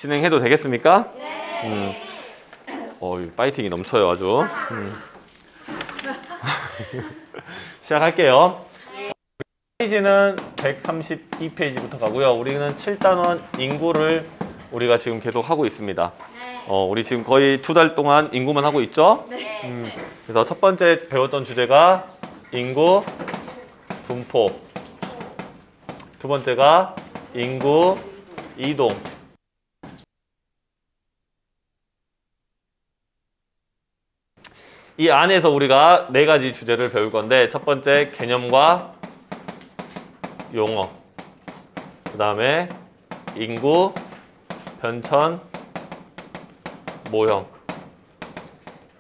진행해도 되겠습니까? 네. 파이팅이 넘쳐요, 아주. 시작할게요. 페이지는 132페이지부터 가고요. 우리는 7단원 인구를 우리가 지금 계속 하고 있습니다. 우리 지금 거의 2달 동안 인구만 하고 있죠? 네. 그래서 첫 번째 배웠던 주제가 인구 분포. 두 번째가 인구 이동. 이 안에서 우리가 4가지 주제를 배울 건데, 첫 번째 개념과 용어, 그 다음에 인구, 변천, 모형.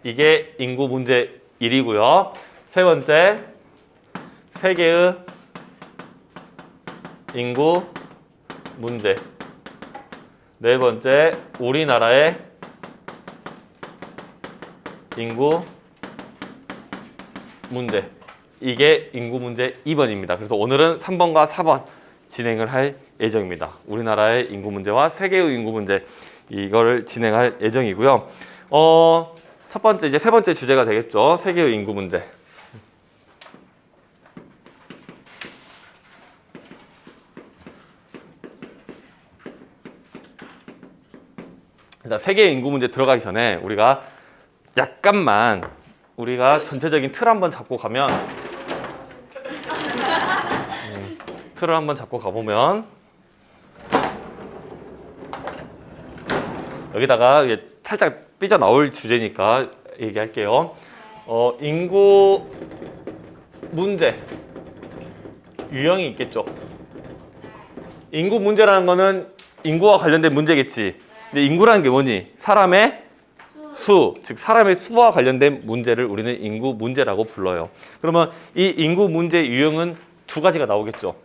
이게 인구 문제 1이고요. 세 번째, 세계의 인구 문제. 네 번째, 우리나라의 인구 문제. 이게 인구 문제 2번입니다. 그래서 오늘은 3번과 4번 진행을 할 예정입니다. 우리나라의 인구 문제와 세계의 인구 문제, 이거를 진행할 예정이고요. 첫 번째, 이제 세 번째 주제가 되겠죠. 세계의 인구 문제. 일단 세계의 인구 문제 들어가기 전에 우리가 약간만 우리가 전체적인 틀 한번 잡고 가면 틀을 한번 잡고 가보면 여기다가 살짝 삐져나올 주제니까 얘기할게요. 인구 문제 유형이 있겠죠. 인구 문제라는 거는 인구와 관련된 문제겠지. 근데 인구라는 게 뭐니? 사람의 수, 즉 사람의 수와 관련된 문제를 우리는 인구 문제라고 불러요. 그러면 이 인구 문제 유형은 2가지가 나오겠죠.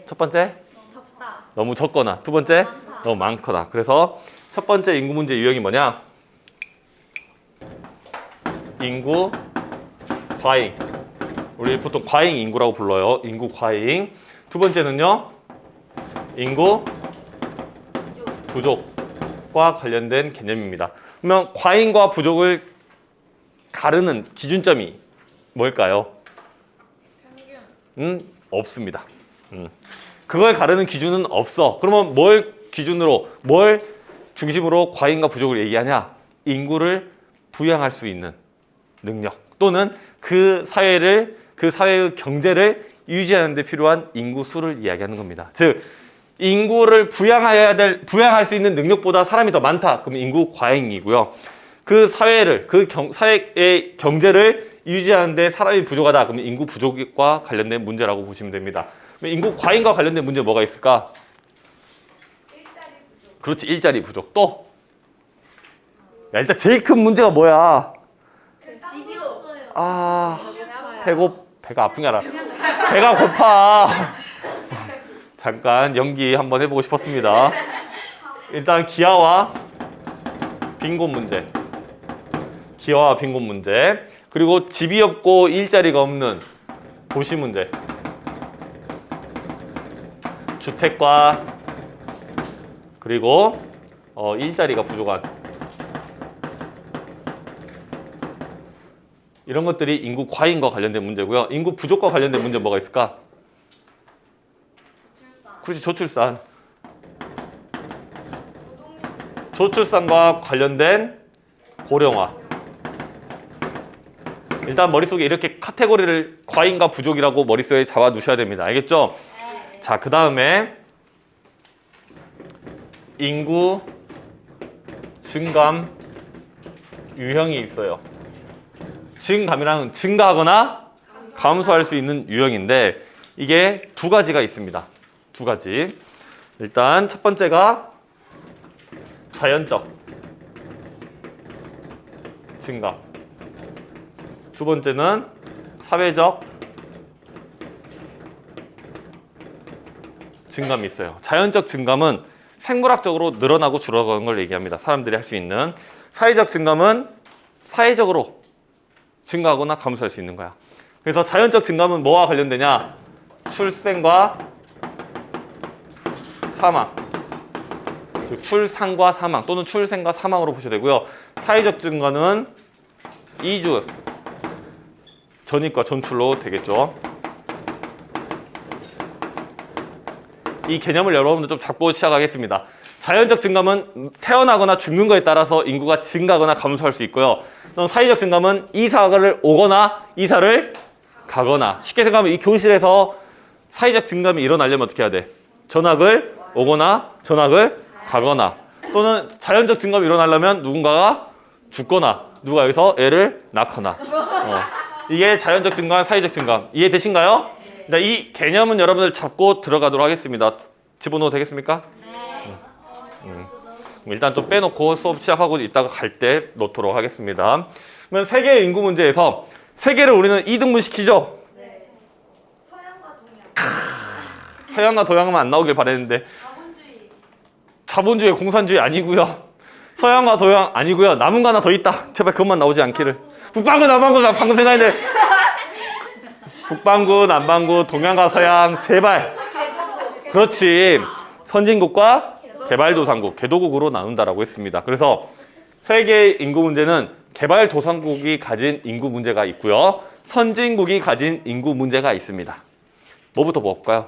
첫 번째, 적다. 너무 적거나, 두 번째, 많다. 너무 많거나. 그래서 첫 번째 인구 문제 유형이 뭐냐? 인구 과잉. 우리 보통 과잉 인구라고 불러요. 인구 과잉. 두 번째는요, 인구 부족과 관련된 개념입니다. 그러면 과잉과 부족을 가르는 기준점이 뭘까요? 없습니다. 그걸 가르는 기준은 없어. 그러면 뭘 기준으로, 뭘 중심으로 과잉과 부족을 얘기하냐? 인구를 부양할 수 있는 능력, 또는 그 사회의 경제를 유지하는 데 필요한 인구 수를 이야기하는 겁니다. 즉, 인구를 부양할 수 있는 능력보다 사람이 더 많다. 그럼 인구 과잉이고요. 그 사회의 경제를 유지하는 데 사람이 부족하다. 그러면 인구 부족과 관련된 문제라고 보시면 됩니다. 그럼 인구 과잉과 관련된 문제 뭐가 있을까? 일자리 부족. 그렇지, 일자리 부족. 또? 야, 일단 제일 큰 문제가 뭐야? 집이 없어요. 아, 배가 아픈 게 아니라 배가 고파. 잠깐 연기 한번 해보고 싶었습니다. 일단 기아와 빈곤 문제. 기아와 빈곤 문제. 그리고 집이 없고 일자리가 없는 도시 문제. 주택과 그리고 일자리가 부족한 이런 것들이 인구 과잉과 관련된 문제고요. 인구 부족과 관련된 문제 뭐가 있을까? 그렇지, 저출산. 저출산과 관련된 고령화. 일단 머릿속에 이렇게 카테고리를 과잉과 부족이라고 머릿속에 잡아 두셔야 됩니다. 알겠죠? 자, 그 다음에 인구 증감 유형이 있어요. 증감이란 증가하거나 감소할 수 있는 유형인데, 이게 2가지가 있습니다. 2가지. 일단 첫 번째가 자연적 증감. 두 번째는 사회적 증감이 있어요. 자연적 증감은 생물학적으로 늘어나고 줄어가는 걸 얘기합니다. 사람들이 할 수 있는. 사회적 증감은 사회적으로 증가하거나 감소할 수 있는 거야. 그래서 자연적 증감은 뭐와 관련되냐? 출생과 사망. 그 출산과 사망 또는 출생과 사망으로 보셔야 되고요. 사회적 증가는 이주 전입과 전출로 되겠죠. 이 개념을 여러분들 좀 잡고 시작하겠습니다. 자연적 증감은 태어나거나 죽는 거에 따라서 인구가 증가하거나 감소할 수 있고요. 사회적 증감은 이사를 오거나 이사를 가거나, 쉽게 생각하면 이 교실에서 사회적 증감이 일어나려면 어떻게 해야 돼? 전학을 오거나 전학을 가거나, 또는 자연적 증감이 일어나려면 누군가가 죽거나 누가 여기서 애를 낳거나. 이게 자연적 증감, 사회적 증감. 이해되신가요? 네. 이 개념은 여러분들 잡고 들어가도록 하겠습니다. 집어넣어도 되겠습니까? 일단 좀 빼놓고 수업 시작하고 이따가 갈 때 넣도록 하겠습니다. 그러면 세계의 인구 문제에서 세계를 우리는 2등분 시키죠? 네. 서양과 동양. 서양과 동양은 안 나오길 바랬는데. 자본주의, 공산주의 아니고요. 서양과 동양 아니고요. 남은 거 하나 더 있다. 제발 그것만 나오지 않기를. 북반구, 남반구, 나 방금 생각했는데. 북반구, 남반구, 동양과 서양, 제발. 그렇지. 선진국과 개발도상국, 개도국으로 나눈다라고 했습니다. 그래서 세계의 인구 문제는 개발도상국이 가진 인구 문제가 있고요. 선진국이 가진 인구 문제가 있습니다. 뭐부터 볼까요?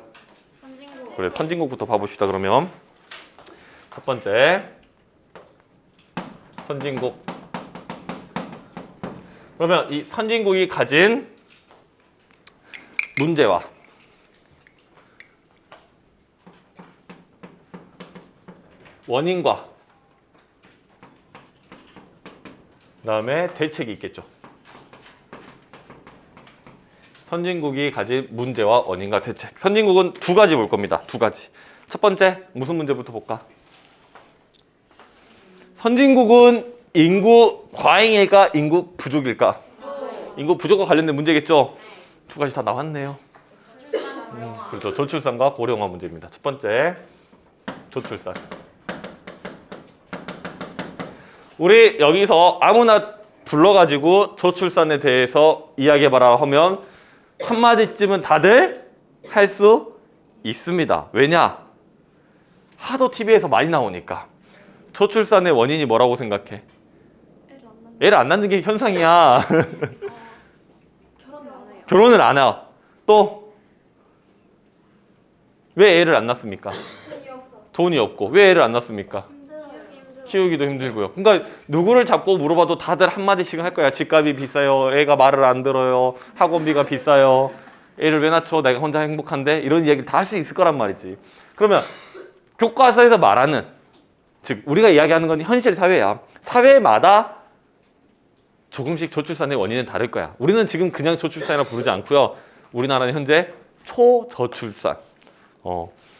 선진국. 그래, 선진국부터 봐봅시다. 그러면 첫 번째 선진국. 그러면 이 선진국이 가진 문제와 원인과 그다음에 대책이 있겠죠. 선진국이 가진 문제와 원인과 대책. 선진국은 두 가지 볼 겁니다. 두 가지. 첫 번째, 무슨 문제부터 볼까? 선진국은 인구 과잉일까, 인구 부족일까? 인구 부족과 관련된 문제겠죠? 두 가지 다 나왔네요. 그렇죠. 저출산과 고령화 문제입니다. 첫 번째, 저출산. 우리 여기서 아무나 불러가지고 저출산에 대해서 이야기해봐라 하면 한마디쯤은 다들 할 수 있습니다. 왜냐? 하도 TV에서 많이 나오니까. 저출산의 원인이 뭐라고 생각해? 애를 안 낳는 게 현상이야. 결혼을 안 해. 또 왜 애를 안 낳습니까? 돈이 없고. 왜 애를 안 낳습니까? 키우기도 힘들고요. 그러니까 누구를 잡고 물어봐도 다들 한마디씩 할 거야. 집값이 비싸요. 애가 말을 안 들어요. 학원비가 비싸요. 애를 왜 낳죠? 내가 혼자 행복한데? 이런 이야기를 다 할 수 있을 거란 말이지. 그러면 교과서에서 말하는, 즉 우리가 이야기하는 건 현실 사회야. 사회마다 조금씩 저출산의 원인은 다를 거야. 우리는 지금 그냥 저출산이라 부르지 않고요. 우리나라는 현재 초저출산.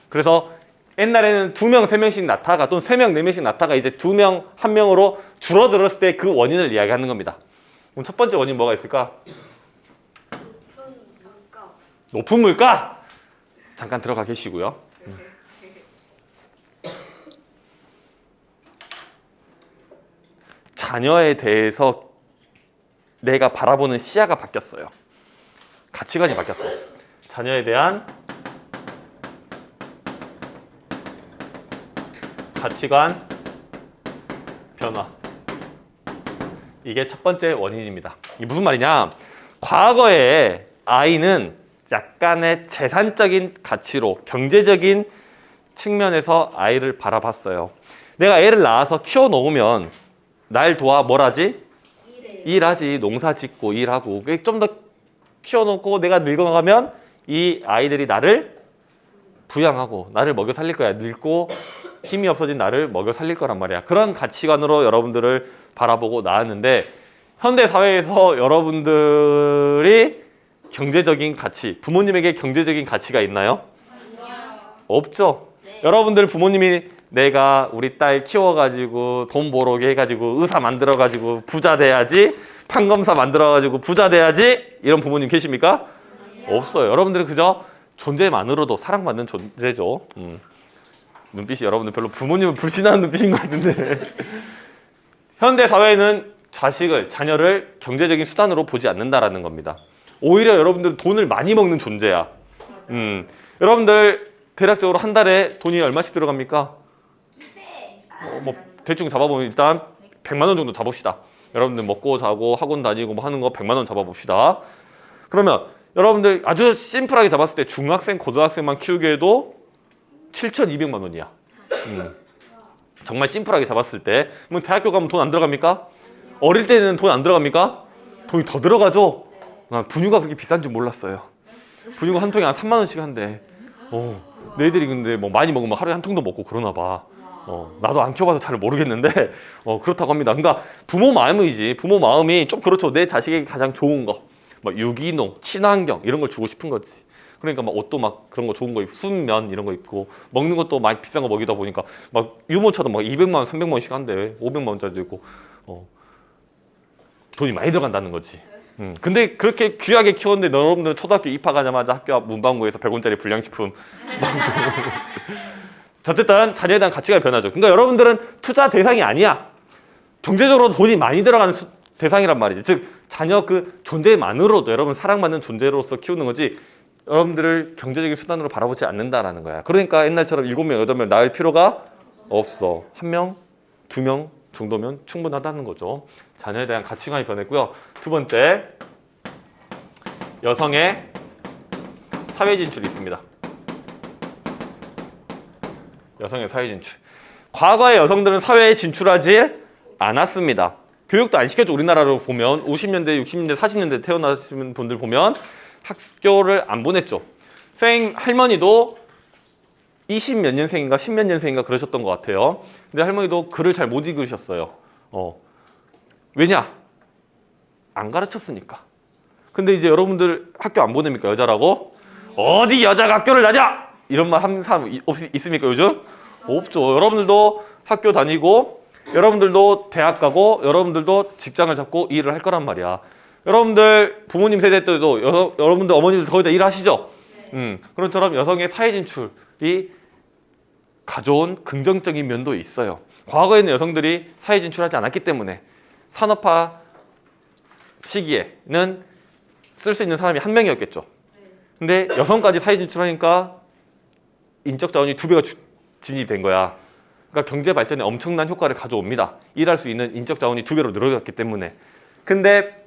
그래서 옛날에는 2명, 3명씩 낳다가 또는 3명, 4명씩 낳다가 이제 2명, 1명으로 줄어들었을 때 그 원인을 이야기하는 겁니다. 그럼 첫 번째 원인 뭐가 있을까? 높은 물가! 잠깐 들어가 계시고요. 자녀에 대해서 내가 바라보는 시야가 바뀌었어요. 가치관이 바뀌었어요. 자녀에 대한 가치관 변화. 이게 첫 번째 원인입니다. 이게 무슨 말이냐? 과거에 아이는 약간의 재산적인 가치로 경제적인 측면에서 아이를 바라봤어요. 내가 애를 낳아서 키워놓으면 날 도와 뭐라지? 일하지. 농사 짓고 일하고. 좀 더 키워놓고 내가 늙어가면 이 아이들이 나를 부양하고 나를 먹여 살릴 거야. 늙고 힘이 없어진 나를 먹여 살릴 거란 말이야. 그런 가치관으로 여러분들을 바라보고 나왔는데 현대 사회에서 여러분들이 경제적인 가치, 부모님에게 경제적인 가치가 있나요? 없죠. 여러분들 부모님이 내가 우리 딸 키워가지고 돈 벌어오게 해가지고 의사 만들어가지고 부자 돼야지, 판검사 만들어가지고 부자 돼야지, 이런 부모님 계십니까? 없어요. 여러분들은 그저 존재만으로도 사랑받는 존재죠. 눈빛이 여러분들 별로 부모님을 불신하는 눈빛인 것 같은데 현대 사회는 자식을, 자녀를 경제적인 수단으로 보지 않는다라는 겁니다. 오히려 여러분들은 돈을 많이 먹는 존재야. 여러분들 대략적으로 한 달에 돈이 얼마씩 들어갑니까? 뭐 대충 잡아보면 일단 100만 원 정도 잡읍시다. 여러분들 먹고 자고 학원 다니고 뭐 하는 거 100만 원 잡아봅시다. 그러면 여러분들 아주 심플하게 잡았을 때 중학생, 고등학생만 키우기에도 7,200만 원이야. 정말 심플하게 잡았을 때. 그럼 대학교 가면 돈 안 들어갑니까? 어릴 때는 돈 안 들어갑니까? 돈이 더 들어가죠? 난 분유가 그렇게 비싼 줄 몰랐어요. 분유가 한 통에 한 3만 원씩 한대. 너희들이 근데 뭐 많이 먹으면 하루에 한 통도 먹고 그러나 봐. 나도 안 키워봐서 잘 모르겠는데 그렇다고 합니다. 그러니까 부모 마음이지. 부모 마음이 좀 그렇죠. 내 자식에게 가장 좋은 거, 뭐 유기농, 친환경 이런 걸 주고 싶은 거지. 그러니까 막 옷도 막 그런 거 좋은 거 입고 순면 이런 거 입고 먹는 것도 많이 비싼 거 먹이다 보니까 막 유모차도 막 200만 원, 300만 원씩 한대. 500만 원짜리도 있고 돈이 많이 들어간다는 거지. 근데 그렇게 귀하게 키웠는데 여러분들은 초등학교 입학하자마자 학교 앞 문방구에서 100원짜리 불량식품 어쨌든 자녀에 대한 가치가 변하죠. 그러니까 여러분들은 투자 대상이 아니야. 경제적으로 돈이 많이 들어가는 대상이란 말이지. 즉 자녀 그 존재만으로도 여러분 사랑받는 존재로서 키우는 거지 여러분들을 경제적인 수단으로 바라보지 않는다라는 거야. 그러니까 옛날처럼 7명, 8명 낳을 필요가 없어. 1명, 2명 정도면 충분하다는 거죠. 자녀에 대한 가치관이 변했고요. 두 번째, 여성의 사회 진출이 있습니다. 여성의 사회 진출. 과거의 여성들은 사회에 진출하지 않았습니다. 교육도 안 시켜줘. 우리나라로 보면 50년대, 60년대, 40년대 태어나신 분들 보면 학교를 안 보냈죠. 할머니도 20 몇 년생인가 10 몇 년생인가 그러셨던 것 같아요. 근데 할머니도 글을 잘 못 읽으셨어요. 왜냐? 안 가르쳤으니까. 근데 이제 여러분들 학교 안 보냅니까? 여자라고? 어디 여자가 학교를 다녀! 이런 말 하는 사람 있습니까 요즘? 없죠. 여러분들도 학교 다니고 여러분들도 대학 가고 여러분들도 직장을 잡고 일을 할 거란 말이야. 여러분들 부모님 세대 때도 여러분들 어머님들 거의 다 일하시죠? 그런처럼 여성의 사회 진출이 가져온 긍정적인 면도 있어요. 과거에는 여성들이 사회 진출하지 않았기 때문에 산업화 시기에는 쓸 수 있는 사람이 한 명이었겠죠. 근데 여성까지 사회 진출하니까 인적 자원이 2배가 진입된 거야. 그러니까 경제 발전에 엄청난 효과를 가져옵니다. 일할 수 있는 인적 자원이 2배로 늘어났기 때문에. 근데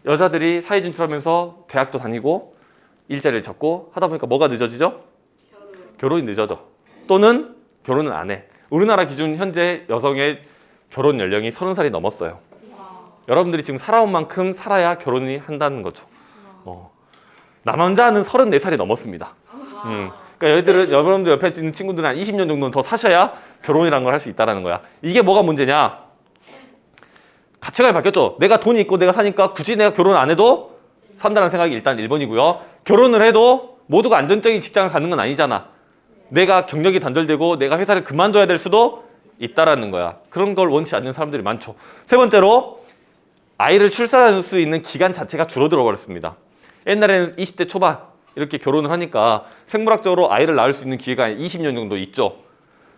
여자들이 사회 진출하면서 대학도 다니고 일자리를 찾고 하다 보니까 뭐가 늦어지죠? 결혼이 늦어져. 또는 결혼을 안 해. 우리나라 기준 현재 여성의 결혼 연령이 30살이 넘었어요. 여러분들이 지금 살아온 만큼 살아야 결혼이 한다는 거죠. 남자는 34살이 넘었습니다. 그러니까 여러분들 옆에 있는 친구들은 한 20년 정도는 더 사셔야 결혼이라는 걸 할 수 있다는 거야. 이게 뭐가 문제냐? 가치관이 바뀌었죠. 내가 돈이 있고 내가 사니까 굳이 내가 결혼 안 해도 산다는 생각이 일단 1번이고요. 결혼을 해도 모두가 안정적인 직장을 갖는 건 아니잖아. 내가 경력이 단절되고 내가 회사를 그만둬야 될 수도 있다라는 거야. 그런 걸 원치 않는 사람들이 많죠. 세 번째로 아이를 출산할 수 있는 기간 자체가 줄어들어 버렸습니다. 옛날에는 20대 초반 이렇게 결혼을 하니까 생물학적으로 아이를 낳을 수 있는 기회가 20년 정도 있죠.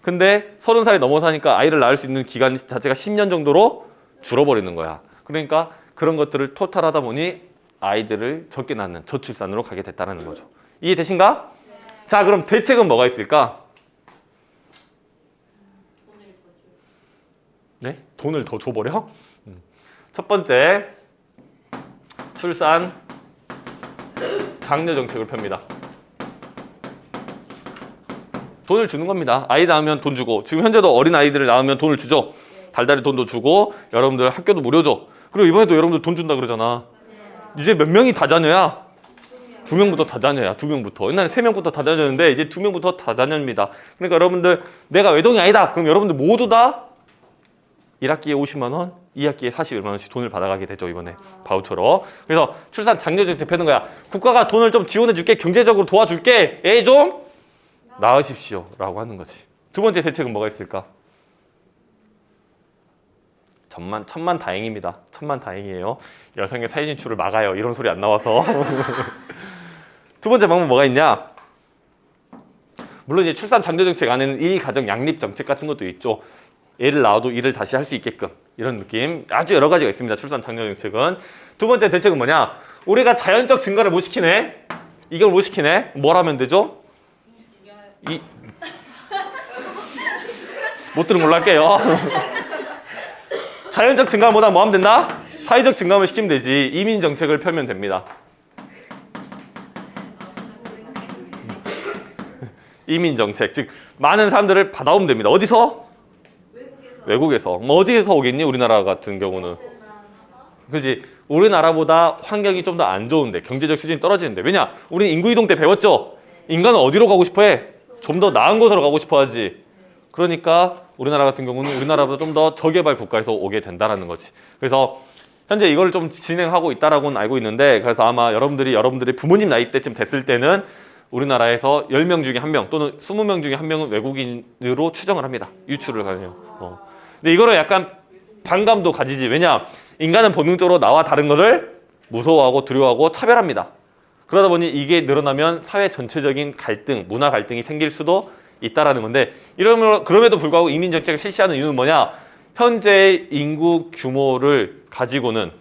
근데 30살이 넘어서 하니까 아이를 낳을 수 있는 기간 자체가 10년 정도로 줄어버리는 거야. 그러니까 그런 것들을 토탈하다 보니 아이들을 적게 낳는 저출산으로 가게 됐다는 거죠. 이해되신가? 네. 자, 그럼 대책은 뭐가 있을까? 네? 돈을 더 줘버려? 첫 번째, 출산 장려 정책을 펴니다. 돈을 주는 겁니다. 아이 낳으면 돈 주고, 지금 현재도 어린 아이들을 낳으면 돈을 주죠. 달달이 돈도 주고 여러분들 학교도 무료죠. 그리고 이번에도 여러분들 돈 준다 그러잖아. 이제 몇 명이 다자녀야? 2명부터 다자녀야. 2명부터. 옛날에 3명부터 다자녀였는데 이제 2명부터 다자녀입니다. 그러니까 여러분들 내가 외동이 아니다. 그럼 여러분들 모두 다 1학기에 50만 원, 2학기에 41만 원씩 돈을 받아가게 되죠. 이번에 바우처로. 그래서 출산 장려 정책 펴는 거야. 국가가 돈을 좀 지원해 줄게. 경제적으로 도와줄게. 애 좀 낳으십시오. 라고 하는 거지. 두 번째 대책은 뭐가 있을까? 천만 다행입니다. 천만 다행이에요. 여성의 사회 진출을 막아요. 이런 소리 안 나와서. 두 번째 방법 뭐가 있냐? 물론 이제 출산 장려 정책 안에는 일가정 양립 정책 같은 것도 있죠. 애를 낳아도 일을 다시 할 수 있게끔 이런 느낌 아주 여러 가지가 있습니다. 출산 장려 정책은. 두 번째 대책은 뭐냐? 우리가 자연적 증가를 못 시키네. 이걸 못 시키네. 뭘 하면 되죠? 못 들은 걸로 할게요. 자연적 증가보다 뭐 하면 된다? 사회적 증가를 시키면 되지. 이민 정책을 펴면 됩니다. 이민 정책, 즉 많은 사람들을 받아오면 됩니다. 어디서? 외국에서. 뭐 어디에서 오겠니? 우리나라 같은 경우는. 그렇지. 우리나라보다 환경이 좀 더 안 좋은데, 경제적 수준이 떨어지는데. 왜냐? 우리는 인구 이동 때 배웠죠? 인간은 어디로 가고 싶어 해? 좀 더 나은 곳으로 가고 싶어 하지. 그러니까 우리나라 같은 경우는 우리나라보다 좀 더 저개발 국가에서 오게 된다라는 거지. 그래서 현재 이걸 좀 진행하고 있다라고는 알고 있는데, 그래서 아마 여러분들이 부모님 나이 때쯤 됐을 때는 우리나라에서 10명 중에 1명 또는 20명 중에 1명은 외국인으로 추정을 합니다. 유출을 가면. 근데 이거를 약간 반감도 가지지. 왜냐? 인간은 본능적으로 나와 다른 것을 무서워하고 두려워하고 차별합니다. 그러다 보니 이게 늘어나면 사회 전체적인 갈등, 문화 갈등이 생길 수도 있다라는 건데, 그럼에도 불구하고 이민 정책을 실시하는 이유는 뭐냐? 현재의 인구 규모를 가지고는,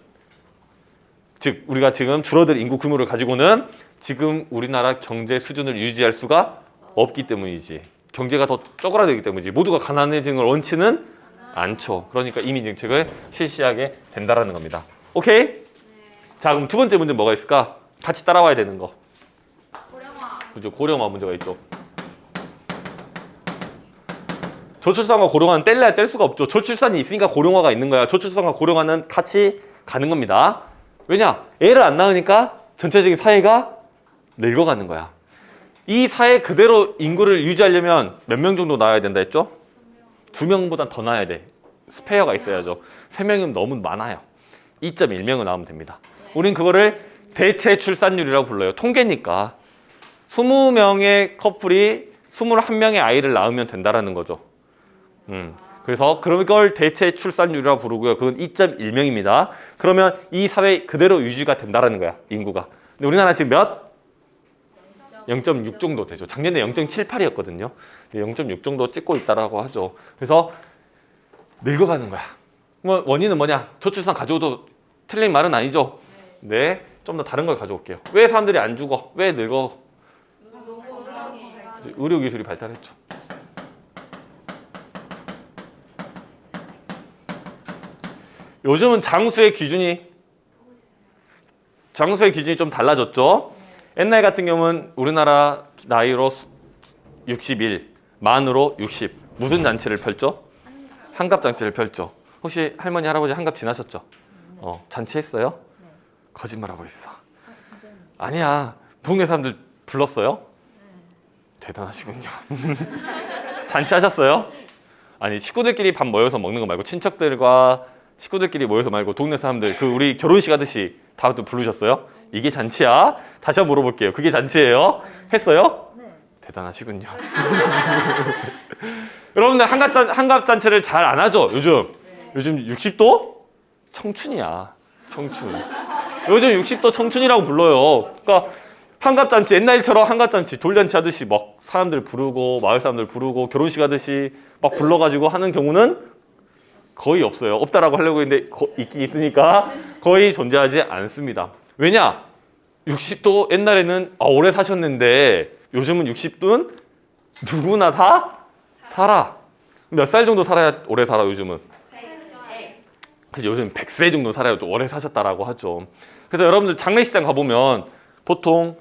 즉 우리가 지금 줄어들 인구 규모를 가지고는 지금 우리나라 경제 수준을 유지할 수가 없기 때문이지. 경제가 더 쪼그라들기 때문이지. 모두가 가난해지는 걸 원치는 않죠. 그러니까 이민 정책을 실시하게 된다라는 겁니다. 오케이? 자, 그럼 두 번째 문제 뭐가 있을까? 같이 따라와야 되는 거. 고령화. 그죠? 고령화 문제가 있죠. 저출산과 고령화는 뗄래야 뗄 수가 없죠. 저출산이 있으니까 고령화가 있는 거야. 저출산과 고령화는 같이 가는 겁니다. 왜냐? 애를 안 낳으니까 전체적인 사회가 늙어가는 거야. 이 사회 그대로 인구를 유지하려면 몇 명 정도 낳아야 된다 했죠? 2명보다 더 낳아야 돼. 스페어가 있어야죠. 3명이면 너무 많아요. 2.1명을 낳으면 됩니다. 우린 그거를 대체 출산율이라고 불러요. 통계니까 20명의 커플이 21명의 아이를 낳으면 된다라는 거죠. 그래서 그걸 대체 출산율이라고 부르고요. 그건 2.1명입니다. 그러면 이 사회 그대로 유지가 된다라는 거야, 인구가. 근데 우리나라 지금 몇? 0.6 정도 되죠. 작년에 0.78이었거든요. 0.6 정도 찍고 있다라고 하죠. 그래서 늙어가는 거야. 뭐 원인은 뭐냐? 저출산 가져오도 틀린 말은 아니죠. 네, 좀 더 다른 걸 가져올게요. 왜 사람들이 안 죽어? 왜 늙어? 의료 기술이 발달했죠. 요즘은 장수의 기준이 좀 달라졌죠. 옛날 같은 경우는 우리나라 나이로 61, 만으로 60. 무슨 잔치를 펼죠? 환갑 잔치를 펼죠. 혹시 할머니, 할아버지 환갑 지나셨죠? 잔치했어요? 거짓말하고 있어. 아니야. 동네 사람들 불렀어요? 대단하시군요. 잔치하셨어요? 아니, 식구들끼리 밥 모여서 먹는 거 말고 친척들과 식구들끼리 모여서 말고 동네 사람들 우리 결혼식 하듯이 다 부르셨어요? 이게 잔치야? 다시 한번 물어볼게요. 그게 잔치예요? 했어요? 네. 대단하시군요. 여러분들 환갑 잔치를 잘 안 하죠? 요즘 60도 청춘이야. 청춘. 요즘 60도 청춘이라고 불러요. 그러니까 환갑 잔치, 옛날처럼 환갑 잔치, 돌잔치 하듯이 막 사람들 부르고 마을 사람들 부르고 결혼식 하듯이 막 불러가지고 하는 경우는 거의 없어요. 없다라고 하려고 했는데 있긴 있으니까 거의 존재하지 않습니다. 왜냐? 60도 옛날에는 오래 사셨는데 요즘은 60도는 누구나 다 살아. 몇 살 정도 살아야 오래 살아 요즘은? 그죠? 요즘 100세 정도 살아야 또 오래 사셨다라고 하죠. 그래서 여러분들 장례식장 가보면 보통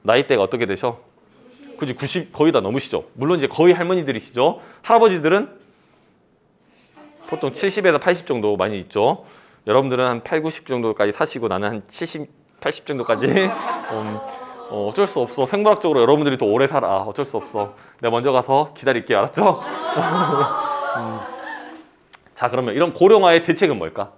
나이대가 어떻게 되셔? 그지? 90 거의 다 넘으시죠? 물론 이제 거의 할머니들이시죠? 할아버지들은 보통 70에서 80 정도 많이 있죠. 여러분들은 한 8, 90 정도까지 사시고 나는 한 70, 80 정도까지 어쩔 수 없어. 생물학적으로 여러분들이 더 오래 살아. 어쩔 수 없어. 내가 먼저 가서 기다릴게요. 알았죠? 자, 그러면 이런 고령화의 대책은 뭘까?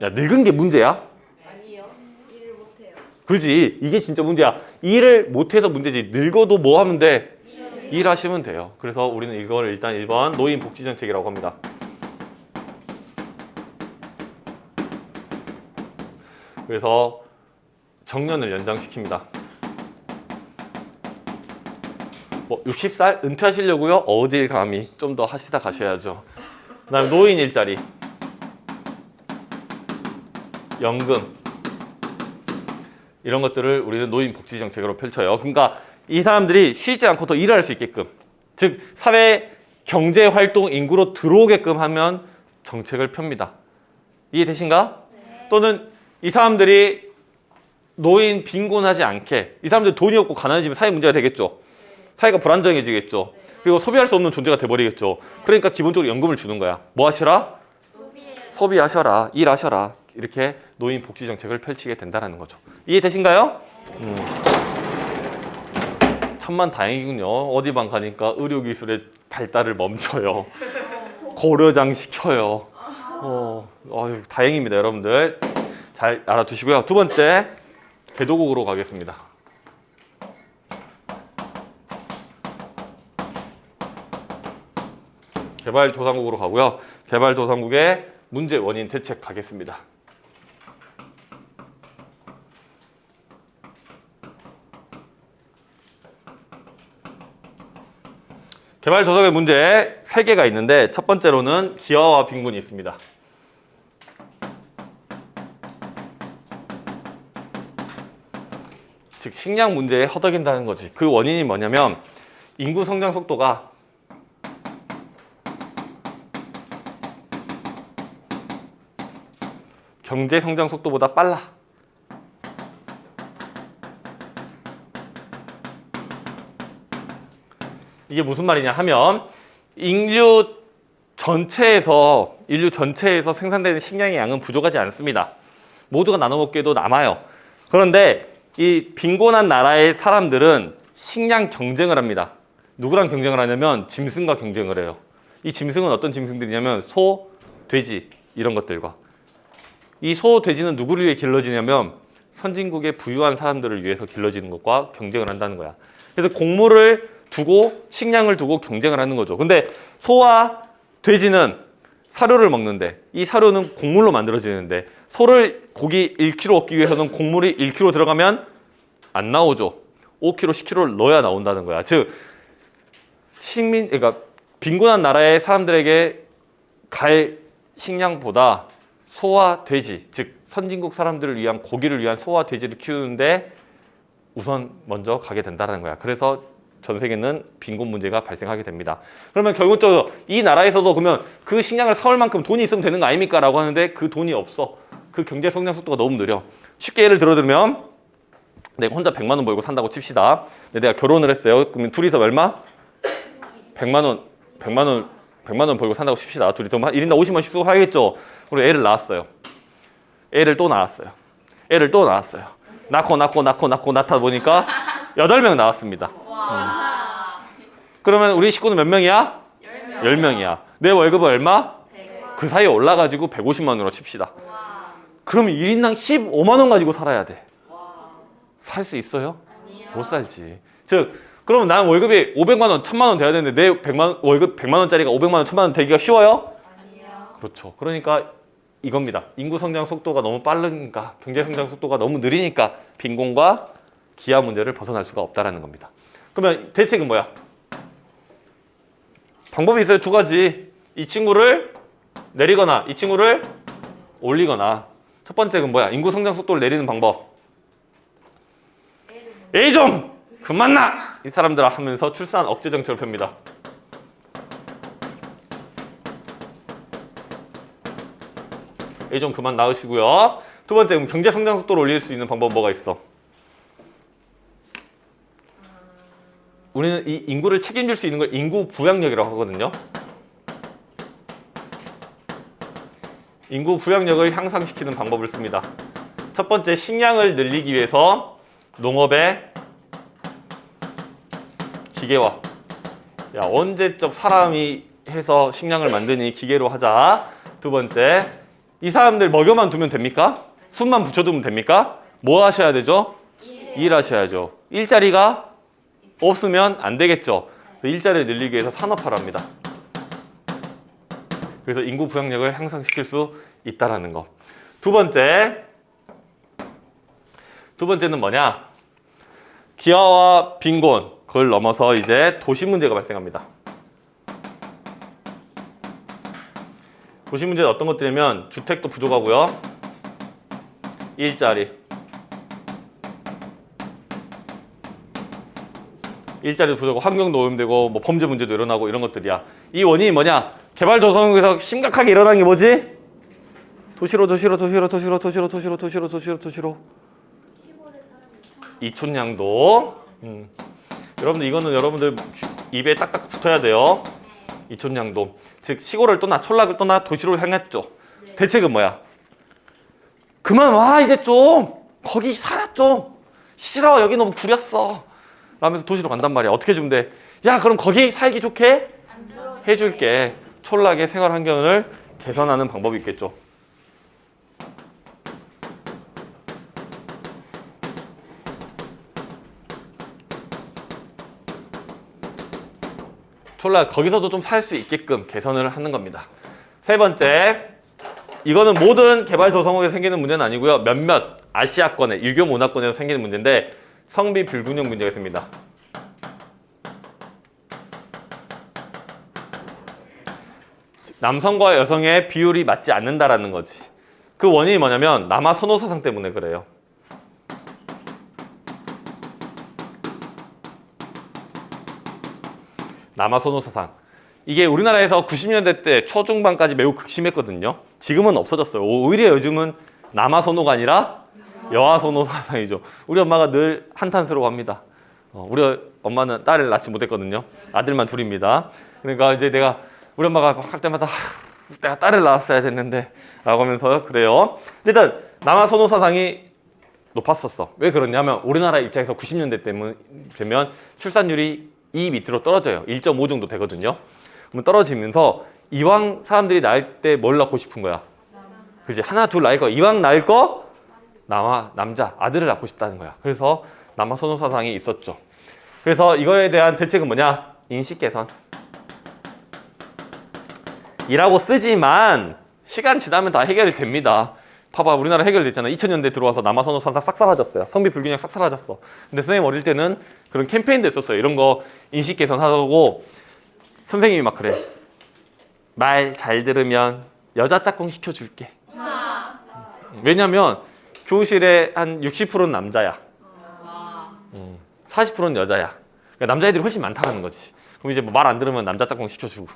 야, 늙은 게 문제야? 아니요. 일을 못해요. 그지? 이게 진짜 문제야. 일을 못해서 문제지. 늙어도 뭐 하면 돼? 일하시면 돼요. 그래서 우리는 이걸 일단 1번 노인복지정책이라고 합니다. 그래서 정년을 연장시킵니다. 뭐 60살 은퇴하시려고요? 어딜 감히 좀 더 하시다 가셔야죠. 그다음 노인 일자리, 연금 이런 것들을 우리는 노인복지정책으로 펼쳐요. 그러니까 이 사람들이 쉬지 않고 더 일을 할 수 있게끔, 즉 사회 경제 활동 인구로 들어오게끔 하면 정책을 펴니다. 이해되신가? 또는 이 사람들이 노인 빈곤하지 않게, 이 사람들 돈이 없고 가난해지면 사회 문제가 되겠죠. 사회가 불안정해지겠죠. 그리고 소비할 수 없는 존재가 돼버리겠죠. 그러니까 기본적으로 연금을 주는 거야. 뭐 하시라? 소비하셔라, 일하셔라. 이렇게 노인 복지 정책을 펼치게 된다는 거죠. 이해되신가요? 천만 다행이군요. 어디만 가니까 의료기술의 발달을 멈춰요. 고려장 시켜요. 아유, 다행입니다, 여러분들. 잘 알아두시고요. 두 번째, 대도국으로 가겠습니다. 개발도상국으로 가고요. 개발도상국의 문제 원인 대책 가겠습니다. 개발도상국의 문제 3개가 있는데 첫 번째로는 기아와 빈곤이 있습니다. 즉 식량 문제에 허덕인다는 거지. 그 원인이 뭐냐면 인구 성장 속도가 경제 성장 속도보다 빨라. 이게 무슨 말이냐 하면 인류 전체에서 생산되는 식량의 양은 부족하지 않습니다. 모두가 나눠 먹기에도 남아요. 그런데 이 빈곤한 나라의 사람들은 식량 경쟁을 합니다. 누구랑 경쟁을 하냐면 짐승과 경쟁을 해요. 이 짐승은 어떤 짐승들이냐면 소, 돼지 이런 것들과. 이 소, 돼지는 누구를 위해 길러지냐면 선진국의 부유한 사람들을 위해서 길러지는 것과 경쟁을 한다는 거야. 그래서 곡물을 두고 식량을 두고 경쟁을 하는 거죠. 근데 소와 돼지는 사료를 먹는데 이 사료는 곡물로 만들어지는데 소를 고기 1kg 얻기 위해서는 곡물이 1kg 들어가면 안 나오죠. 5kg, 10kg를 넣어야 나온다는 거야. 즉 그러니까 빈곤한 나라의 사람들에게 갈 식량보다 소와 돼지, 즉 선진국 사람들을 위한 고기를 위한 소와 돼지를 키우는데 우선 먼저 가게 된다는 거야. 그래서 전 세계는 빈곤 문제가 발생하게 됩니다. 그러면 결국적으로 이 나라에서도 그러면 그 식량을 사올 만큼 돈이 있으면 되는 거 아닙니까? 라고 하는데 그 돈이 없어. 그 경제 성장 속도가 너무 느려. 쉽게 예를 들면 내가 혼자 100만 원 벌고 산다고 칩시다. 근데 내가 결혼을 했어요. 그러면 둘이서 얼마? 100만 원 벌고 산다고 칩시다. 둘이서 1인당 50원씩 쓰고 하겠죠. 그리고 애를 낳았어요. 애를 또 낳았어요. 낳다 보니까 8명 나왔습니다. 그러면 우리 식구는 몇 명이야? 10명이야. 내 월급은 얼마? 그 사이에 올라가지고 150만 원으로 칩시다. 그러면 1인당 15만 원 가지고 살아야 돼. 살 수 있어요? 못 살지. 즉, 그러면 난 월급이 500만 원, 1000만 원 돼야 되는데 내 월급 100만 원짜리가 500만 원, 1000만 원 되기가 쉬워요? 그렇죠. 그러니까 이겁니다. 인구 성장 속도가 너무 빠르니까, 경제 성장 속도가 너무 느리니까 빈곤과 기아 문제를 벗어날 수가 없다라는 겁니다. 그러면 대책은 뭐야? 방법이 있어요. 2가지. 이 친구를 내리거나 이 친구를 올리거나. 첫 번째는 뭐야? 인구 성장 속도를 내리는 방법. 에이 좀 그만 나! 이 사람들아 하면서 출산 억제 정책을 펴니다. 에이 좀 그만 낳으시고요. 두 번째, 경제 성장 속도를 올릴 수 있는 방법 뭐가 있어? 우리는 이 인구를 책임질 수 있는 걸 인구 부양력이라고 하거든요. 인구 부양력을 향상시키는 방법을 씁니다. 첫 번째, 식량을 늘리기 위해서 농업의 기계화. 야, 언제적 사람이 해서 식량을 만드니 기계로 하자. 두 번째, 이 사람들 먹여만 두면 됩니까? 숨만 붙여두면 됩니까? 뭐 하셔야 되죠? 일하셔야죠. 일자리가 없으면 안 되겠죠. 그래서 일자리를 늘리기 위해서 산업화를 합니다. 그래서 인구 부양력을 향상시킬 수 있다는 거. 두 번째는 뭐냐? 기아와 빈곤, 그걸 넘어서 이제 도시 문제가 발생합니다. 도시 문제는 어떤 것들이냐면 주택도 부족하고요. 일자리. 일자리도 부족하고 환경도 오염되고 뭐 범죄 문제도 일어나고 이런 것들이야. 이 원인이 뭐냐? 개발도상국에서 심각하게 일어난 게 뭐지? 도시로 이촌양도. 여러분들 이거는 여러분들 입에 딱딱 붙어야 돼요. 이촌양도. 즉 시골을 떠나 촌락을 떠나 도시로 향했죠. 대책은 뭐야? 그만 와 이제 좀 거기 살아 좀 싫어 여기 너무 구렸어 라면서 도시로 간단 말이야. 어떻게 해주면 돼? 야 그럼 거기 살기 좋게 해줄게. 촌락의 생활 환경을 개선하는 방법이 있겠죠. 촌락 거기서도 좀 살 수 있게끔 개선을 하는 겁니다. 세 번째, 이거는 모든 개발도상국에 생기는 문제는 아니고요. 몇몇 아시아권에 유교 문화권에서 생기는 문제인데 성비 불균형 문제가 있습니다. 남성과 여성의 비율이 맞지 않는다라는 거지. 그 원인이 뭐냐면 남아 선호 사상 때문에 그래요. 남아 선호 사상. 이게 우리나라에서 90년대 때 초중반까지 매우 극심했거든요. 지금은 없어졌어요. 오히려 요즘은 남아 선호가 아니라 여아 선호 사상이죠. 우리 엄마가 늘 한탄스러워합니다. 우리 엄마는 딸을 낳지 못했거든요. 아들만 둘입니다. 그러니까 이제 우리 엄마가 할 때마다 내가 딸을 낳았어야 됐는데 라고 하면서 그래요. 일단 남아 선호 사상이 높았었어. 왜 그러냐면 우리나라 입장에서 90년대 때면 되면 출산율이 2 밑으로 떨어져요. 1.5 정도 되거든요. 그럼 떨어지면서 이왕 사람들이 낳을 때 뭘 낳고 싶은 거야? 그지? 하나 둘 낳을 거. 이왕 낳을 거 남자 아들을 낳고 싶다는 거야. 그래서 남아 선호 사상이 있었죠. 그래서 이거에 대한 대책은 뭐냐? 인식 개선. 이라고 쓰지만 시간 지나면 다 해결이 됩니다. 봐봐 우리나라 해결됐잖아. 2000년대 들어와서 남아 선호 사상 싹 사라졌어요. 성비 불균형 싹 사라졌어. 근데 선생님 어릴 때는 그런 캠페인도 있었어요. 이런 거 인식 개선하고 선생님이 막 그래. 말 잘 들으면 여자 짝꿍 시켜줄게. 왜냐면 교실에 한 60%는 남자야. 40%는 여자야. 그러니까 남자애들이 훨씬 많다는 거지. 그럼 이제 뭐 말 안 들으면 남자 짝꿍 시켜주고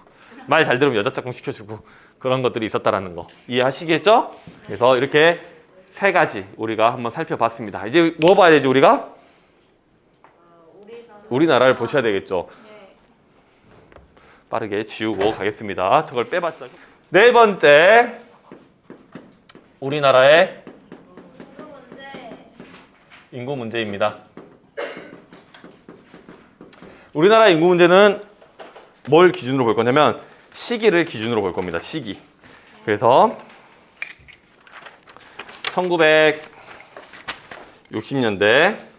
말 잘 들으면 여자 짝꿍 시켜주고 그런 것들이 있었다라는 거 이해하시겠죠? 그래서 이렇게 세 가지 우리가 한번 살펴봤습니다. 이제 뭐 봐야 되지 우리가? 우리나라를 보셔야 되겠죠. 빠르게 지우고 가겠습니다. 저걸 빼봤자. 네 번째, 우리나라의 인구 문제입니다. 우리나라 인구 문제는 뭘 기준으로 볼 거냐면 시기를 기준으로 볼 겁니다. 시기. 그래서 1960년대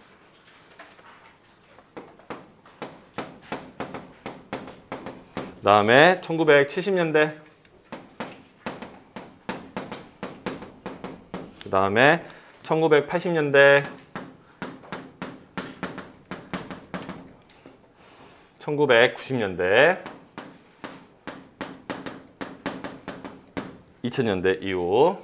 그다음에 1970년대 그다음에 1980년대 1990년대 2000년대 이후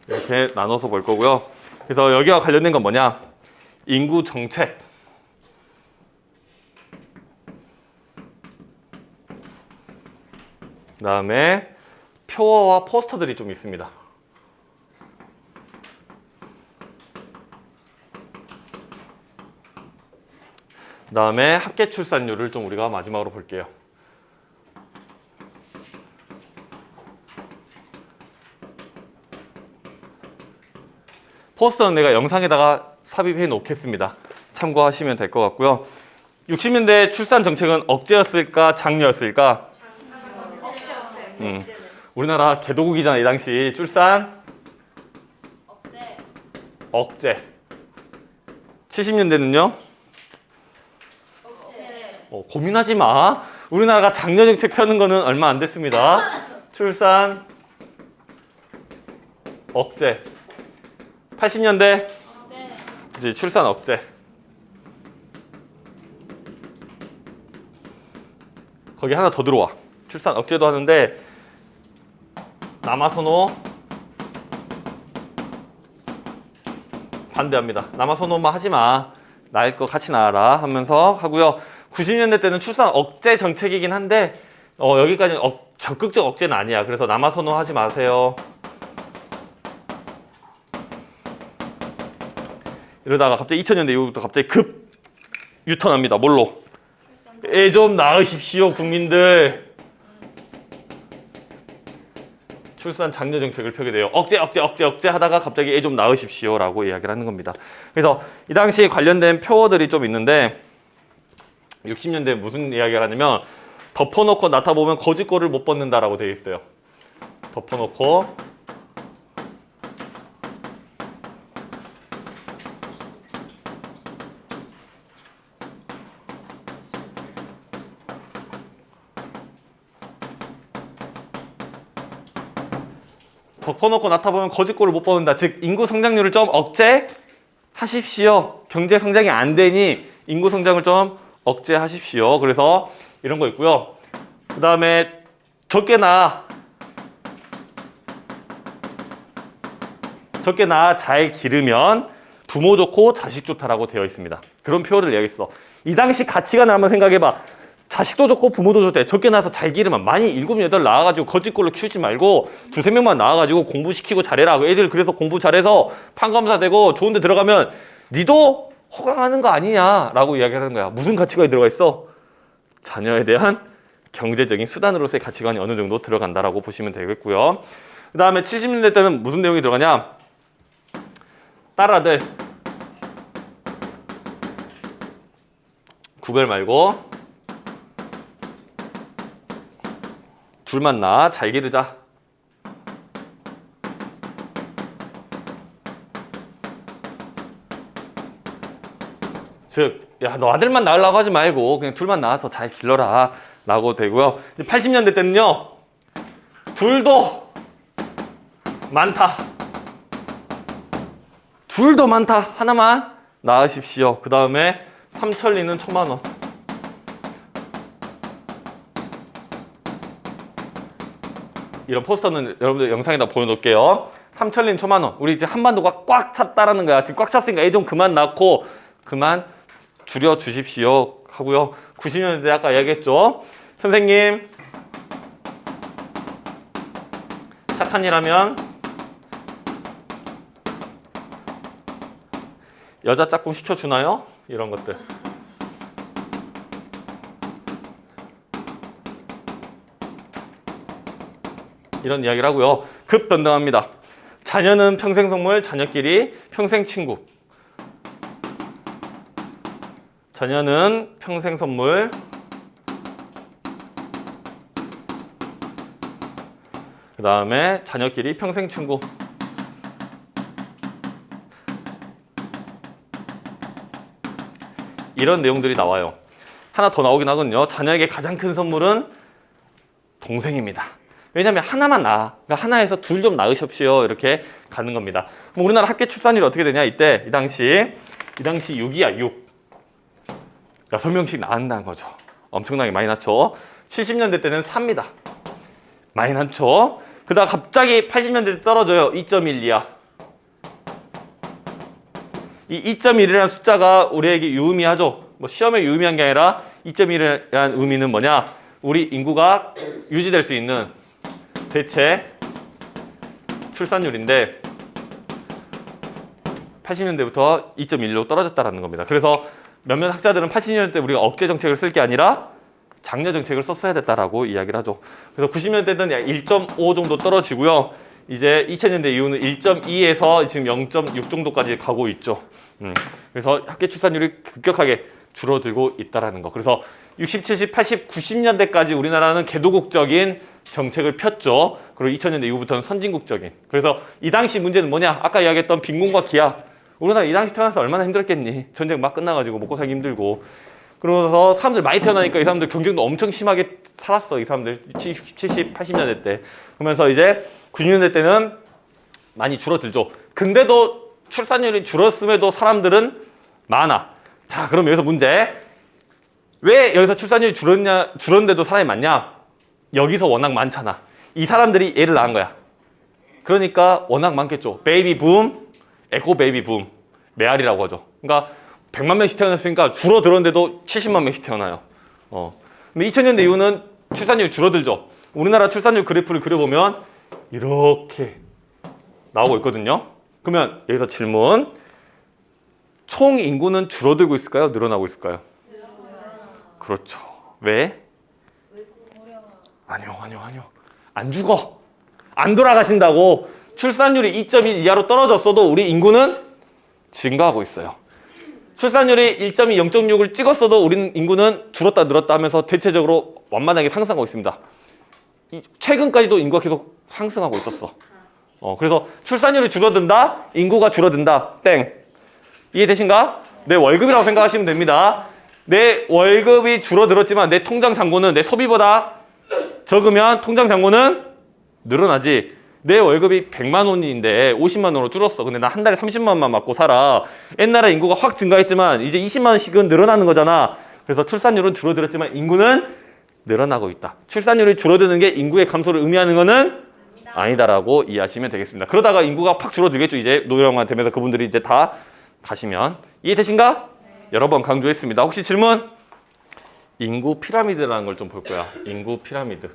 이렇게 나눠서 볼 거고요. 그래서 여기와 관련된 건 뭐냐? 인구 정책. 그다음에 표어와 포스터들이 좀 있습니다. 그다음에 합계 출산율을 좀 우리가 마지막으로 볼게요. 포스터는 내가 영상에다가 삽입해 놓겠습니다. 참고하시면 될 것 같고요. 60년대 출산 정책은 억제였을까 장려였을까? 우리나라 개도국이잖아 이 당시. 출산 억제. 70년대는요? 고민하지 마. 우리나라가 장려 정책 펴는 거는 얼마 안 됐습니다. 출산 억제. 80년대 이제 출산 억제. 거기 하나 더 들어와. 출산 억제도 하는데 남아 선호 반대합니다. 남아 선호만 하지 마. 나을 거 같이 나와라 하면서 하고요. 90년대 때는 출산 억제 정책이긴 한데 여기까지는 적극적 억제는 아니야. 그래서 남아 선호하지 마세요. 이러다가 갑자기 2000년대 이후부터 갑자기 급 유턴합니다. 뭘로? 애 좀 낳으십시오 국민들. 출산 장려 정책을 펴게 돼요. 억제 하다가 갑자기 애 좀 낳으십시오 라고 이야기를 하는 겁니다. 그래서 이 당시에 관련된 표어들이 좀 있는데 60년대에 무슨 이야기를 하냐면 덮어놓고 나타보면 거짓골을 못 벗는다라고 되어 있어요. 덮어놓고 나타보면 거짓골을 못 벗는다. 즉 인구 성장률을 좀 억제하십시오. 경제 성장이 안 되니 인구 성장을 좀 억제하십시오. 그래서 이런 거 있고요. 그 다음에 적게 낳아 잘 기르면 부모 좋고 자식 좋다라고 되어 있습니다. 그런 표현을 이야기했어. 이 당시 가치관을 한번 생각해봐. 자식도 좋고 부모도 좋대. 적게 낳아서 잘 기르면 많이 7, 8 낳아가지고 거짓골로 키우지 말고 2, 3명만 낳아가지고 공부시키고 잘해라. 애들 그래서 공부 잘해서 판검사 되고 좋은 데 들어가면 니도 호강하는 거 아니냐라고 이야기하는 거야. 무슨 가치관이 들어가 있어? 자녀에 대한 경제적인 수단으로서의 가치관이 어느 정도 들어간다라고 보시면 되겠고요. 그 다음에 70년대 때는 무슨 내용이 들어가냐? 딸아들 구별 말고 둘만 낳아 잘 기르자. 즉, 야, 너 아들만 낳으려고 하지 말고 그냥 둘만 낳아서 잘 길러라 라고 되고요. 80년대 때는요, 둘도 많다. 하나만 낳으십시오. 그 다음에 삼천리는 1000만 원. 이런 포스터는 여러분들 영상에다 보여놓을게요. 삼천리는 1000만 원. 우리 이제 한반도가 꽉 찼다라는 거야. 지금 꽉 찼으니까 애 좀 그만 낳고 그만 줄여주십시오 하고요. 90년대 아까 이야기했죠. 선생님 착한 일 하면 여자 짝꿍 시켜주나요? 이런 것들. 이런 이야기를 하고요. 급 변동합니다. 자녀는 평생 선물, 자녀끼리 평생 친구. 자녀는 평생 선물, 그 다음에 자녀끼리 평생 친구. 이런 내용들이 나와요. 하나 더 나오긴 하거든요. 자녀에게 가장 큰 선물은 동생입니다. 왜냐하면 하나만 낳아. 그러니까 하나에서 둘 좀 낳으십시오. 이렇게 가는 겁니다. 그럼 우리나라 학계 출산율이 어떻게 되냐? 이 당시 6이야, 6. 6명씩 낳는다는 거죠. 엄청나게 많이 낳죠. 70년대 때는 4입니다. 많이 낳죠. 그러다가 갑자기 80년대 때 떨어져요. 2.12야. 이 2.1이라는 숫자가 우리에게 유의미하죠. 뭐 시험에 유의미한 게 아니라 2.1이라는 의미는 뭐냐? 우리 인구가 유지될 수 있는 대체 출산율인데 80년대부터 2.1로 떨어졌다는 겁니다. 그래서 몇몇 학자들은 80년대 때 우리가 억제 정책을 쓸 게 아니라 장려 정책을 썼어야 됐다라고 이야기를 하죠. 그래서 90년대는 약 1.5 정도 떨어지고요. 이제 2000년대 이후는 1.2에서 지금 0.6 정도까지 가고 있죠. 그래서 학계 출산율이 급격하게 줄어들고 있다라는 거. 그래서 60, 70, 80, 90년대까지 우리나라는 개도국적인 정책을 폈죠. 그리고 2000년대 이후부터는 선진국적인. 그래서 이 당시 문제는 뭐냐? 아까 이야기했던 빈곤과 기아. 우리나라 이 당시 태어나서 얼마나 힘들었겠니? 전쟁 막 끝나가지고 먹고 살기 힘들고. 그러면서 사람들 많이 태어나니까 이 사람들 경쟁도 엄청 심하게 살았어. 이 사람들 70, 80년대 때. 그러면서 이제 90년대 때는 많이 줄어들죠. 근데도 출산율이 줄었음에도 사람들은 많아. 자, 그럼 여기서 문제. 왜 여기서 출산율이 줄었는데도 사람이 많냐? 여기서 워낙 많잖아. 이 사람들이 애를 낳은 거야. 그러니까 워낙 많겠죠. 베이비 붐, 에코 베이비 붐. 메아리라고 하죠. 그러니까 100만 명씩 태어났으니까 줄어들었는데도 70만 명씩 태어나요. 근데 2000년대 이후는 출산율이 줄어들죠. 우리나라 출산율 그래프를 그려보면 이렇게 나오고 있거든요. 그러면 여기서 질문. 총 인구는 줄어들고 있을까요? 늘어나고 있을까요? 그렇죠. 왜? 아니요. 안 죽어. 안 돌아가신다고. 출산율이 2.1 이하로 떨어졌어도 우리 인구는 증가하고 있어요. 출산율이 1.2, 0.6을 찍었어도 우리 인구는 줄었다 늘었다 하면서 대체적으로 완만하게 상승하고 있습니다. 최근까지도 인구가 계속 상승하고 있었어. 그래서 출산율이 줄어든다, 인구가 줄어든다, 땡. 이해되신가? 내 월급이라고 생각하시면 됩니다. 내 월급이 줄어들었지만 내 통장 잔고는 내 소비보다 적으면 통장 잔고는 늘어나지. 내 월급이 100만 원인데 50만 원으로 줄었어. 근데 나 한 달에 30만 원만 맞고 살아. 옛날에 인구가 확 증가했지만 이제 20만 원씩은 늘어나는 거잖아. 그래서 출산율은 줄어들었지만 인구는 늘어나고 있다. 출산율이 줄어드는 게 인구의 감소를 의미하는 거는 아니다라고 이해하시면 되겠습니다. 그러다가 인구가 팍 줄어들겠죠. 이제 노령화 되면서 그분들이 이제 다 가시면. 이해되신가? 여러 번 강조했습니다. 혹시 질문? 인구 피라미드라는 걸 좀 볼 거야. 인구 피라미드.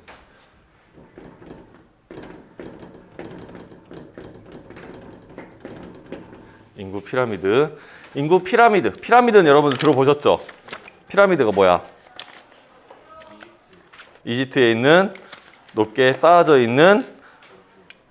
인구 피라미드. 인구 피라미드. 피라미드는 여러분들 들어보셨죠? 피라미드가 뭐야? 이집트에 있는 높게 쌓아져 있는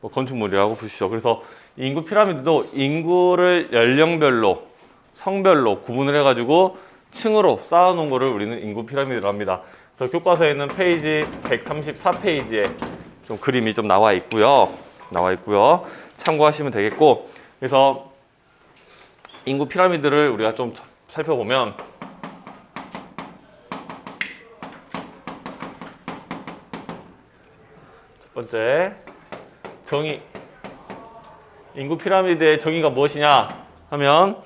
건축물이라고 보시죠. 그래서 인구 피라미드도 인구를 연령별로, 성별로 구분을 해가지고 층으로 쌓아놓은 거를 우리는 인구 피라미드로 합니다. 그래서 교과서에는 페이지 134페이지에 좀 그림이 좀 나와 있고요. 참고하시면 되겠고, 그래서 인구 피라미드를 우리가 좀 살펴보면 첫 번째 정의. 인구 피라미드의 정의가 무엇이냐 하면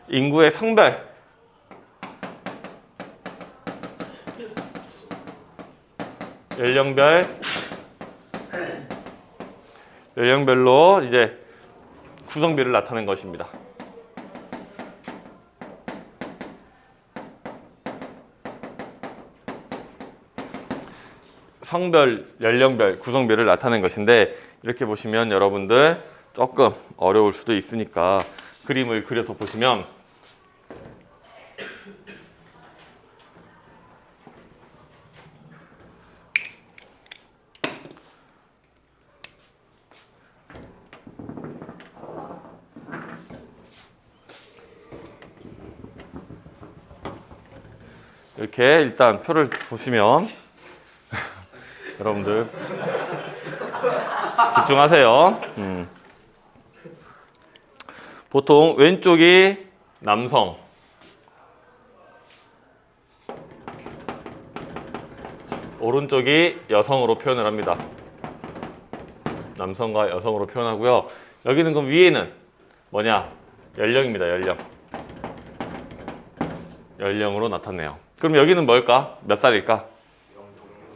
인구의 성별, 연령별로 이제 구성비를 나타낸 것입니다. 성별, 연령별, 구성비를 나타낸 것인데, 이렇게 보시면 여러분들 조금 어려울 수도 있으니까 그림을 그려서 보시면 이렇게 일단 표를 보시면 여러분들 집중하세요. 보통 왼쪽이 남성, 오른쪽이 여성으로 표현을 합니다. 남성과 여성으로 표현하고요. 여기는 그럼 위에는 뭐냐? 연령입니다. 연령으로 나타내요. 그럼 여기는 뭘까? 몇 살일까?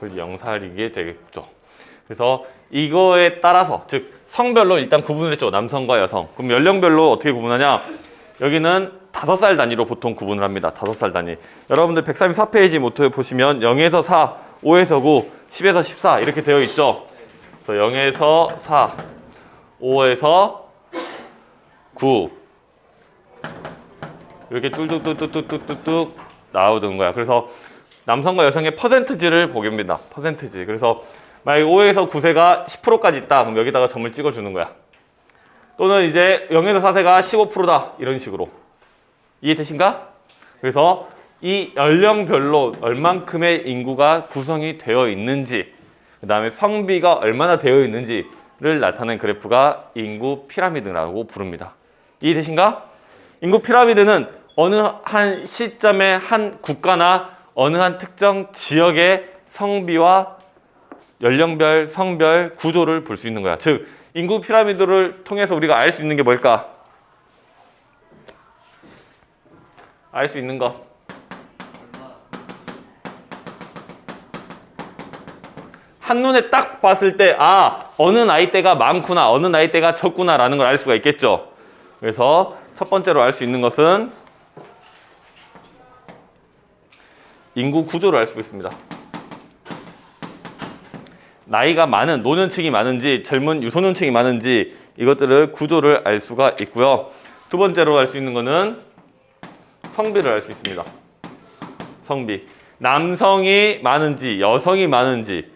0살이게 되겠죠. 그래서 이거에 따라서, 즉 성별로 일단 구분을 했죠. 남성과 여성. 그럼 연령별로 어떻게 구분하냐? 여기는 5살 단위로 보통 구분을 합니다. 5살 단위. 여러분들 134페이지 모토에 보시면 0에서 4, 5에서 9, 10에서 14 이렇게 되어 있죠. 그래서 0에서 4, 5에서 9 이렇게 뚝뚝뚝뚝뚝뚝뚝 나오는 거야. 그래서 남성과 여성의 퍼센트지를 보깁니다. 퍼센트지. 그래서 만약에 5에서 9세가 10%까지 있다. 그럼 여기다가 점을 찍어주는 거야. 또는 이제 0에서 4세가 15%다. 이런 식으로. 이해되신가? 그래서 이 연령별로 얼만큼의 인구가 구성이 되어 있는지, 그 다음에 성비가 얼마나 되어 있는지를 나타낸 그래프가 인구 피라미드라고 부릅니다. 이해되신가? 인구 피라미드는 어느 한 시점에 한 국가나 어느 한 특정 지역의 성비와 연령별, 성별, 구조를 볼 수 있는 거야. 즉, 인구 피라미드를 통해서 우리가 알 수 있는 게 뭘까? 알 수 있는 것. 한눈에 딱 봤을 때, 아, 어느 나이대가 많구나, 어느 나이대가 적구나 라는 걸 알 수가 있겠죠. 그래서 첫 번째로 알 수 있는 것은 인구 구조를 알 수 있습니다. 나이가 많은 노년층이 많은지 젊은 유소년층이 많은지 이것들을 구조를 알 수가 있고요. 두 번째로 알 수 있는 것은 성비를 알 수 있습니다. 성비. 남성이 많은지 여성이 많은지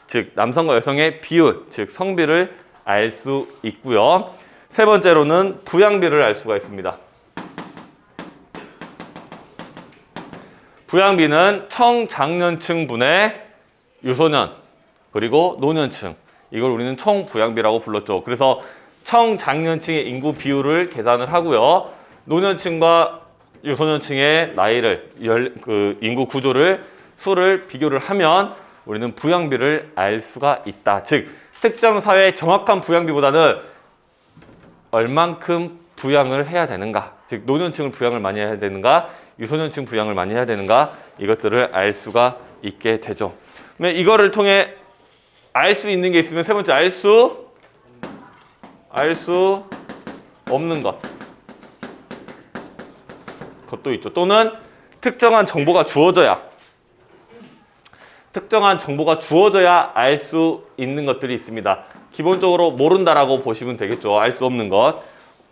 즉 남성과 여성의 비율 즉 성비를 알 수 있고요. 세 번째로는 부양비를 알 수가 있습니다. 부양비는 청장년층 분의 유소년 그리고 노년층 이걸 우리는 총부양비라고 불렀죠. 그래서 청장년층의 인구 비율을 계산을 하고요. 노년층과 유소년층의 나이를 인구 구조를 수를 비교를 하면 우리는 부양비를 알 수가 있다. 즉 특정 사회의 정확한 부양비보다는 얼만큼 부양을 해야 되는가 즉 노년층을 부양을 많이 해야 되는가 유소년층 부양을 많이 해야 되는가 이것들을 알 수가 있게 되죠. 그러면 이거를 통해 알 수 있는 게 있으면 세 번째 알 수 없는 것도 있죠. 또는 특정한 정보가 주어져야 알 수 있는 것들이 있습니다. 기본적으로 모른다라고 보시면 되겠죠. 알 수 없는 것.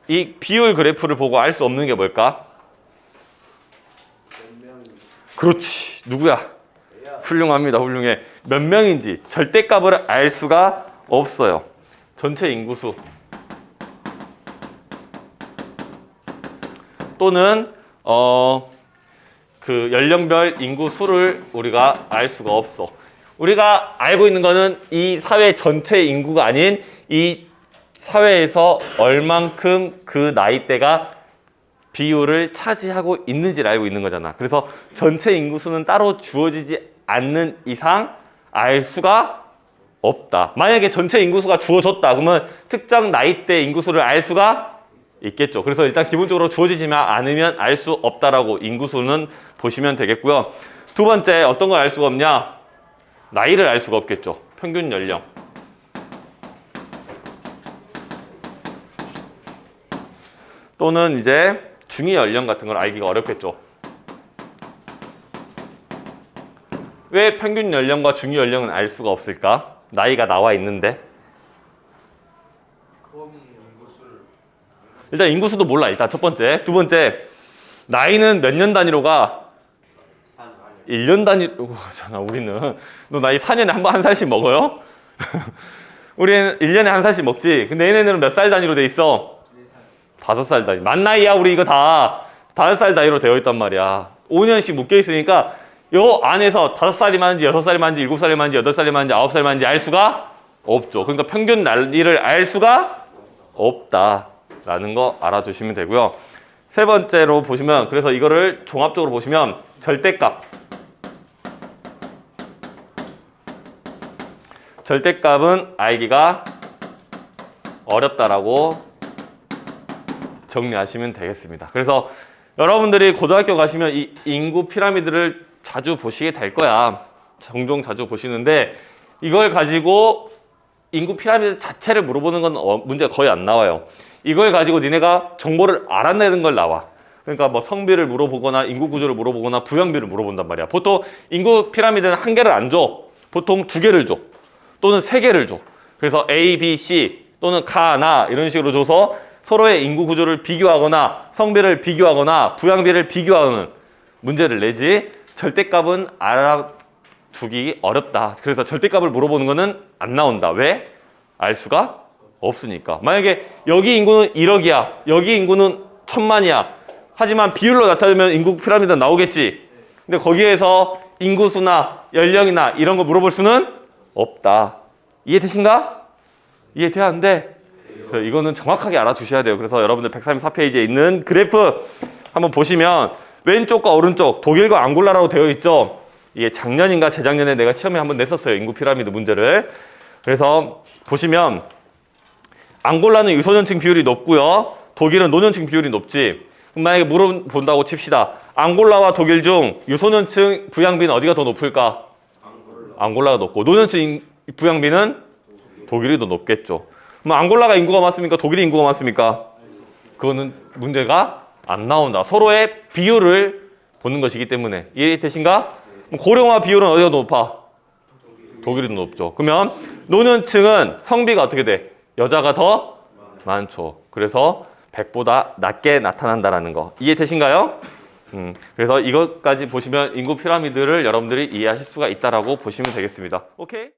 이 비율 그래프를 보고 알 수 없는 게 뭘까? 그렇지. 누구야? 훌륭합니다. 훌륭해. 몇 명인지 절대값을 알 수가 없어요. 전체 인구수 또는 그 연령별 인구수를 우리가 알 수가 없어. 우리가 알고 있는 거는 이 사회 전체 인구가 아닌 이 사회에서 얼만큼 그 나이대가 비율을 차지하고 있는지를 알고 있는 거잖아. 그래서 전체 인구수는 따로 주어지지 않는 이상 알 수가 없다. 만약에 전체 인구수가 주어졌다. 그러면 특정 나이대 인구수를 알 수가 있겠죠. 그래서 일단 기본적으로 주어지지만 않으면 알 수 없다라고 인구수는 보시면 되겠고요. 두 번째 어떤 걸 알 수가 없냐? 나이를 알 수가 없겠죠. 평균 연령. 또는 이제 중위 연령 같은 걸 알기가 어렵겠죠. 왜 평균 연령과 중위 연령은 알 수가 없을까? 나이가 나와 있는데. 일단 인구수도 몰라. 일단 첫 번째. 두 번째, 나이는 몇 년 단위로가? 1년 단위로잖아. 우리는. 너 나이 4년에 한 살씩 먹어요? 우리는 1년에 한 살씩 먹지. 근데 얘네들은 몇 살 단위로 돼 있어? 5살 단위. 만 나이야. 우리 이거 다 5살 단위로 되어 있단 말이야. 5년씩 묶여 있으니까 요 안에서 5살이 많은지 6살이 많은지 7살이 많은지 8살이 많은지 9살이 많은지 알 수가 없죠. 그러니까 평균 나이를 알 수가 없다라는 거 알아주시면 되고요. 세 번째로 보시면 그래서 이거를 종합적으로 보시면 절대값은 알기가 어렵다라고 정리하시면 되겠습니다. 그래서 여러분들이 고등학교 가시면 이 인구 피라미드를 자주 보시게 될 거야. 종종 자주 보시는데 이걸 가지고 인구 피라미드 자체를 물어보는 건 문제가 거의 안 나와요. 이걸 가지고 니네가 정보를 알아내는 걸 나와. 그러니까 뭐 성비를 물어보거나 인구 구조를 물어보거나 부양비를 물어본단 말이야. 보통 인구 피라미드는 한 개를 안 줘. 보통 2개를 줘. 또는 3개를 줘. 그래서 A, B, C 또는 가, 나 이런 식으로 줘서 서로의 인구 구조를 비교하거나 성비를 비교하거나 부양비를 비교하는 문제를 내지 절대값은 알아두기 어렵다. 그래서 절대값을 물어보는 거는 안 나온다. 왜? 알 수가 없으니까. 만약에 여기 인구는 1억이야. 여기 인구는 1000만이야. 하지만 비율로 나타내면 인구 피라미드가 나오겠지. 근데 거기에서 인구수나 연령이나 이런 거 물어볼 수는 없다. 이해되신가? 이해돼야 안 돼? 그래서 이거는 정확하게 알아두셔야 돼요. 그래서 여러분들 134페이지에 있는 그래프 한번 보시면 왼쪽과 오른쪽 독일과 앙골라라고 되어 있죠. 이게 작년인가 재작년에 내가 시험에 한번 냈었어요. 인구 피라미드 문제를. 그래서 보시면 앙골라는 유소년층 비율이 높고요. 독일은 노년층 비율이 높지. 그럼 만약에 물어본다고 칩시다. 앙골라와 독일 중 유소년층 부양비는 어디가 더 높을까? 앙골라가 높고 노년층 부양비는 독일이 더 높겠죠. 그럼 앙골라가 인구가 많습니까? 독일이 인구가 많습니까? 그거는 문제가 안 나온다. 서로의 비율을 보는 것이기 때문에. 이해되신가? 고령화 비율은 어디가 높아? 독일이 더 높죠. 그러면 노년층은 성비가 어떻게 돼? 여자가 더 많죠. 그래서 100보다 낮게 나타난다라는 거. 이해되신가요? 그래서 이것까지 보시면 인구 피라미드를 여러분들이 이해하실 수가 있다라고 보시면 되겠습니다. 오케이?